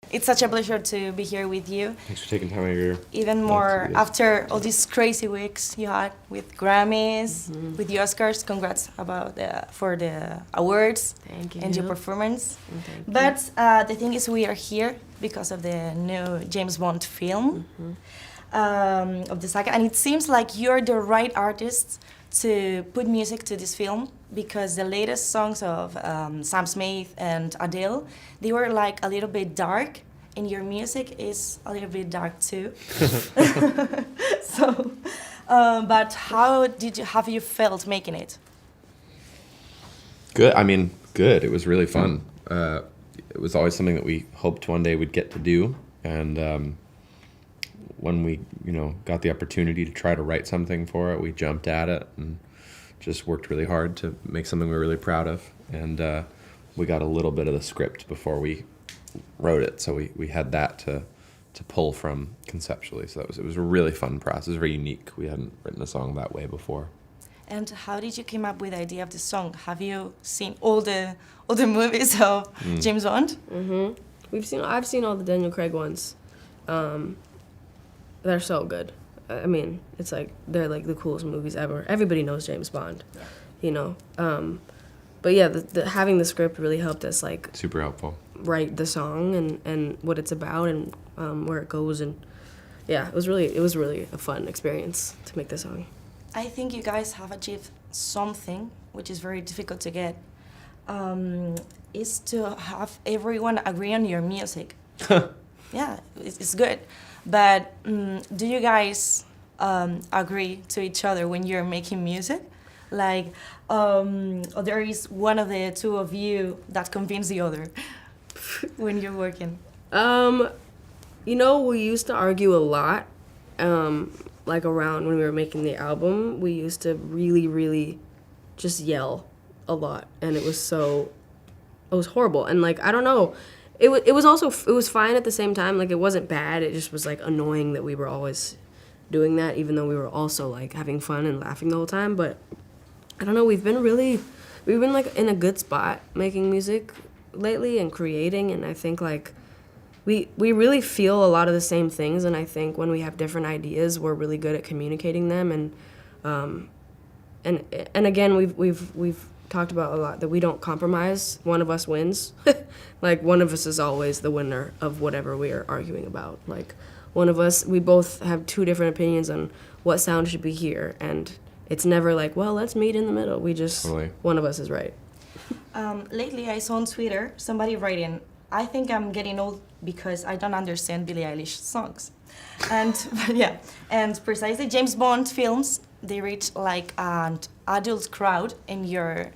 It's such a pleasure to be here with you. Thanks for taking time out of your... Even more after all these crazy weeks you had with Grammys, with the Oscars. Congrats for the awards. Thank you. And your performance. Thank you. But the thing is, we are here because of the new James Bond film of the saga, and it seems like you're the right artist to put music to this film, because the latest songs of Sam Smith and Adele, they were like a little bit dark, and your music is a little bit dark too. So, but how have you felt making it? Good. I mean, good. It was really fun. It was always something that we hoped one day we'd get to do, and when we, got the opportunity to try to write something for it, we jumped at it and just worked really hard to make something we were really proud of. And we got a little bit of the script before we wrote it, so we had that to pull from conceptually. So it was a really fun process. It was very unique. We hadn't written a song that way before. And how did you come up with the idea of the song? Have you seen all the movies of James Bond? Mm-hmm. I've seen all the Daniel Craig ones. They're so good. I mean, it's like they're like the coolest movies ever. Everybody knows James Bond, But yeah, having the script really helped us like super helpful write the song and what it's about and where it goes, and yeah, it was really a fun experience to make the song. I think you guys have achieved something which is very difficult to get, is to have everyone agree on your music. Yeah, it's good. But do you guys agree to each other when you're making music? Like, or there is one of the two of you that convince the other when you're working? We used to argue a lot. Like around when we were making the album, we used to really, really just yell a lot, and it was horrible. And like, I don't know, it was fine at the same time. Like, it wasn't bad. It just was like annoying that we were always doing that, even though we were also like having fun and laughing the whole time. But I don't know, we've been like in a good spot making music lately and creating, and I think like we really feel a lot of the same things, and I think when we have different ideas, we're really good at communicating them, and again, we've talked about a lot that we don't compromise. One of us wins. Like, one of us is always the winner of whatever we are arguing about. Like, one of us, we both have two different opinions on what sound should be here, and it's never like, well, let's meet in the middle. We just, totally. One of us is right. Lately, I saw on Twitter somebody writing, I think I'm getting old because I don't understand Billie Eilish songs. And yeah, and precisely James Bond films, they reach like an adult crowd, and your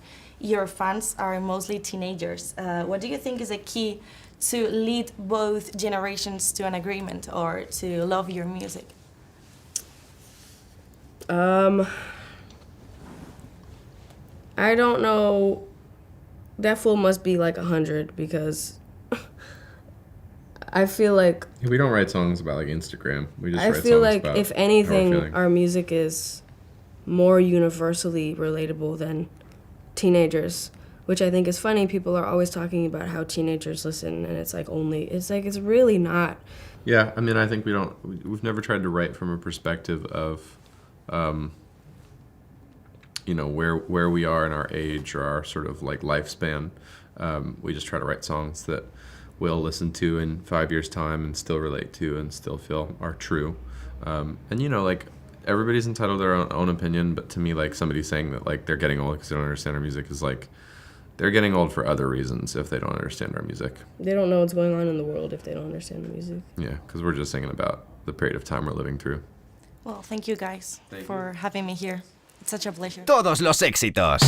fans are mostly teenagers. What do you think is a key to lead both generations to an agreement or to love your music? I don't know. That fool must be like 100, because I feel like... We don't write songs about like Instagram. We just write songs about... I feel like if anything, our music is more universally relatable than teenagers, which I think is funny. People are always talking about how teenagers listen, and it's really not. Yeah, I mean, I think we've never tried to write from a perspective of, where we are in our age or our sort of like lifespan. We just try to write songs that we'll listen to in 5 years' time and still relate to and still feel are true. Like, everybody's entitled to their own opinion, but to me, like, somebody saying that like they're getting old because they don't understand our music is like, they're getting old for other reasons if they don't understand our music. They don't know what's going on in the world if they don't understand the music. Yeah, because we're just singing about the period of time we're living through. Well, thank you guys for having me here. It's such a pleasure. Todos los éxitos.